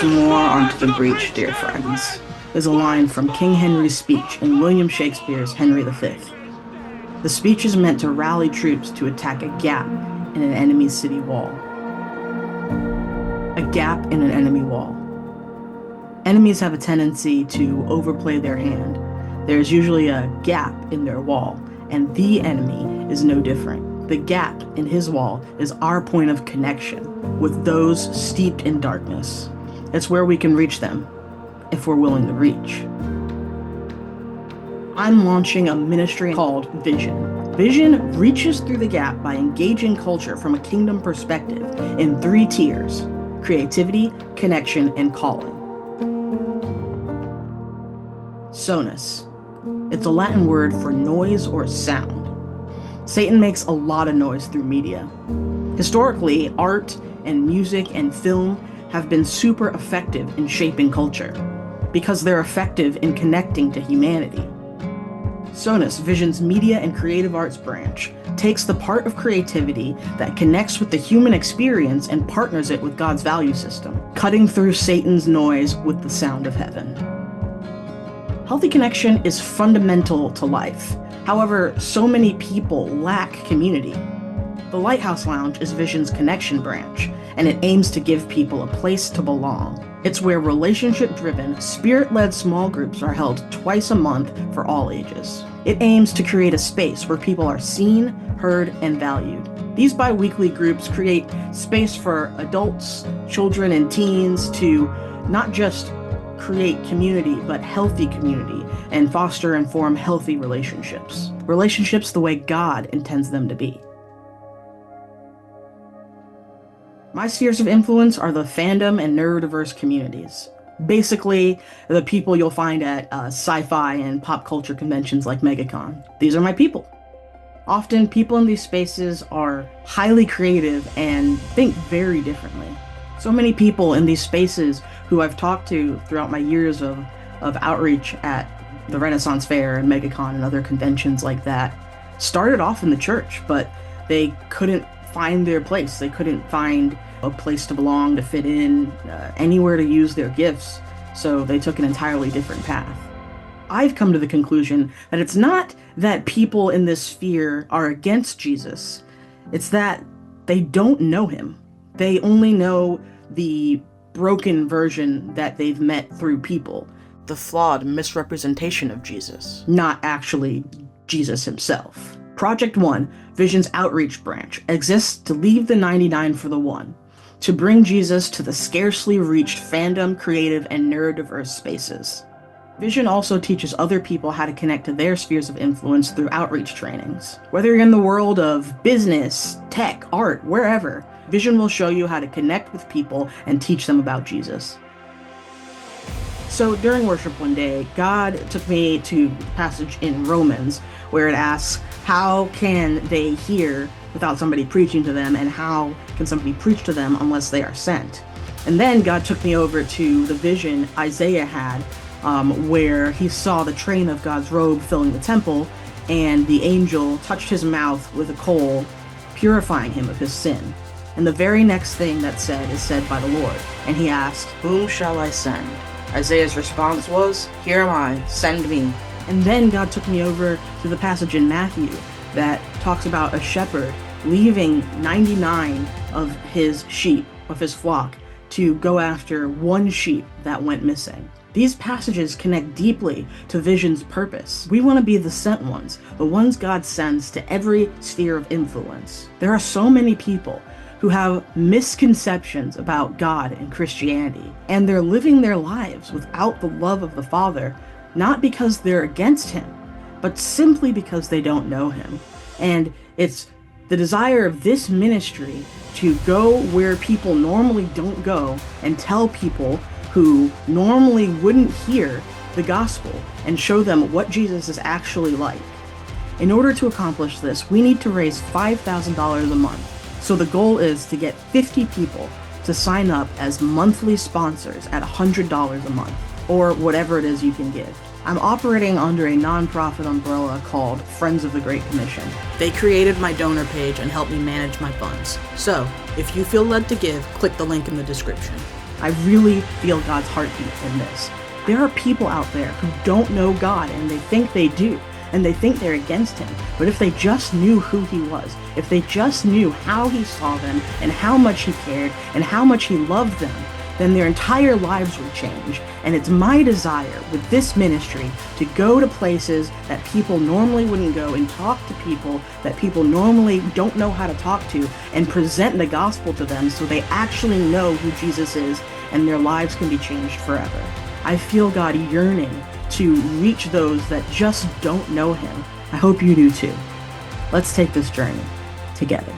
once more onto the breach, dear friends, is a line from King Henry's speech in William Shakespeare's Henry V. The speech is meant to rally troops to attack a gap in an enemy city wall. A gap in an enemy wall. Enemies have a tendency to overplay their hand. There's usually a gap in their wall, and the enemy is no different. The gap in his wall is our point of connection with those steeped in darkness. It's where we can reach them, if we're willing to reach. I'm launching a ministry called Vision. Vision reaches through the gap by engaging culture from a kingdom perspective in 3 tiers: creativity, connection, and calling. Sonus. It's a Latin word for noise or sound. Satan makes a lot of noise through media. Historically, art and music and film have been super effective in shaping culture because they're effective in connecting to humanity. Sonus, Vision's media and creative arts branch, takes the part of creativity that connects with the human experience and partners it with God's value system, cutting through Satan's noise with the sound of heaven. Healthy connection is fundamental to life. However, so many people lack community. The Lighthouse Lounge is Vision's connection branch, and it aims to give people a place to belong. It's where relationship-driven, spirit-led small groups are held twice a month for all ages. It aims to create a space where people are seen, heard, and valued. These bi-weekly groups create space for adults, children, and teens to not just create community, but healthy community, and foster and form healthy relationships. Relationships the way God intends them to be. My spheres of influence are the fandom and neurodiverse communities. Basically, the people you'll find at sci-fi and pop culture conventions like MegaCon. These are my people. Often, people in these spaces are highly creative and think very differently. So many people in these spaces who I've talked to throughout my years of outreach at the Renaissance Fair and MegaCon and other conventions like that started off in the church, but they couldn't find their place. They couldn't find a place to belong, to fit in, anywhere to use their gifts, so they took an entirely different path. I've come to the conclusion that it's not that people in this sphere are against Jesus, it's that they don't know him. They only know the broken version that they've met through people, the flawed misrepresentation of Jesus, not actually Jesus himself. Project 1, Vision's outreach branch, exists to leave the 99 for the 1, to bring Jesus to the scarcely reached fandom, creative, and neurodiverse spaces. Vision also teaches other people how to connect to their spheres of influence through outreach trainings. Whether you're in the world of business, tech, art, wherever, Vision will show you how to connect with people and teach them about Jesus. So during worship one day, God took me to a passage in Romans where it asks, how can they hear without somebody preaching to them, and how can somebody preach to them unless they are sent? And then God took me over to the vision Isaiah had, where he saw the train of God's robe filling the temple, and the angel touched his mouth with a coal, purifying him of his sin. And the very next thing that's said is said by the Lord. And he asked, "Whom shall I send?" Isaiah's response was, "Here am I, send me." And then God took me over to the passage in Matthew that talks about a shepherd leaving 99 of his sheep, of his flock, to go after one sheep that went missing. These passages connect deeply to Vision's purpose. We want to be the sent ones, the ones God sends to every sphere of influence. There are so many people who have misconceptions about God and Christianity, and they're living their lives without the love of the Father, not because they're against him, but simply because they don't know him. And it's the desire of this ministry to go where people normally don't go and tell people who normally wouldn't hear the gospel and show them what Jesus is actually like. In order to accomplish this, we need to raise $5,000 a month. So the goal is to get 50 people to sign up as monthly sponsors at $100 a month, or whatever it is you can give. I'm operating under a nonprofit umbrella called Friends of the Great Commission. They created my donor page and helped me manage my funds. So, if you feel led to give, click the link in the description. I really feel God's heartbeat in this. There are people out there who don't know God and they think they do, and they think they're against him. But if they just knew who he was, if they just knew how he saw them and how much he cared and how much he loved them, then their entire lives would change. And it's my desire with this ministry to go to places that people normally wouldn't go and talk to people that people normally don't know how to talk to and present the gospel to them so they actually know who Jesus is and their lives can be changed forever. I feel God yearning to reach those that just don't know him. I hope you do too. Let's take this journey together.